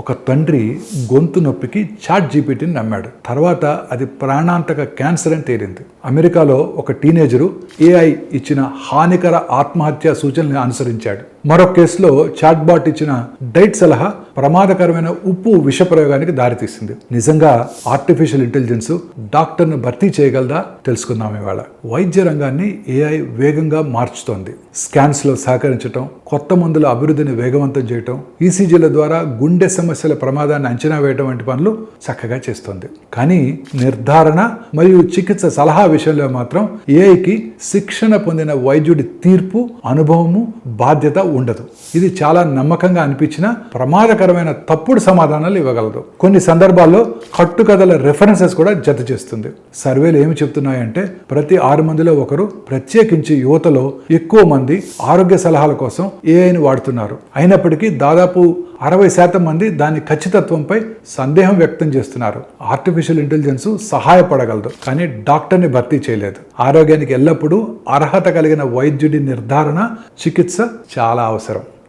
ఒక తండ్రి గొంతు నొప్పికి చాట్ జీపీటీని నమ్మాడు. తర్వాత అది ప్రాణాంతక క్యాన్సర్ అని తేలింది. అమెరికాలో ఒక టీనేజరు ఏఐ ఇచ్చిన హానికర ఆత్మహత్య సూచనల్ని అనుసరించాడు. మరొక కేసులో చాట్బాట్ ఇచ్చిన డైట్ సలహా ప్రమాదకరమైన ఉప్పు విష ప్రయోగానికి దారితీసింది. నిజంగా ఆర్టిఫిషియల్ ఇంటెలిజెన్స్ డాక్టర్ను భర్తీ చేయగలదా తెలుసుకుందాం ఇవాళ. వైద్య రంగాన్ని ఏఐ వేగంగా మార్చుతోంది. స్కాన్స్లో సహకరించడం, కొత్త మందుల అభివృద్ధిని వేగవంతం చేయటం, ఈసీజీల ద్వారా గుండె సమస్యల ప్రమాదాన్ని అంచనా వేయడం వంటి పనులు చక్కగా చేస్తోంది. కానీ నిర్ధారణ మరియు చికిత్స సలహా విషయంలో మాత్రం ఏఐకి శిక్షణ పొందిన వైద్యుడి తీర్పు, అనుభవము, బాధ్యత ఉండదు. ఇది చాలా నమ్మకంగా అనిపించిన ప్రమాదకరమైన తప్పుడు సమాధానాలు ఇవ్వగలదు. కొన్ని సందర్భాల్లో కట్టుకథల రెఫరెన్సెస్ కూడా జత చేస్తుంది. సర్వేలు ఏమి చెప్తున్నాయంటే ప్రతి 6 మందిలో ఒకరు, ప్రత్యేకించి యువతలో ఎక్కువ మంది ఆరోగ్య సలహాల కోసం ఏఐని వాడుతున్నారు. అయినప్పటికీ దాదాపు 60% మంది దాని ఖచ్చితత్వంపై సందేహం వ్యక్తం చేస్తున్నారు. ఆర్టిఫిషియల్ ఇంటెలిజెన్స్ సహాయపడగలదు, కానీ డాక్టర్ని భర్తీ చేయలేదు. ఆరోగ్యానికి ఎల్లప్పుడూ అర్హత కలిగిన వైద్యుడి నిర్ధారణ, చికిత్స చాలా అవసరం.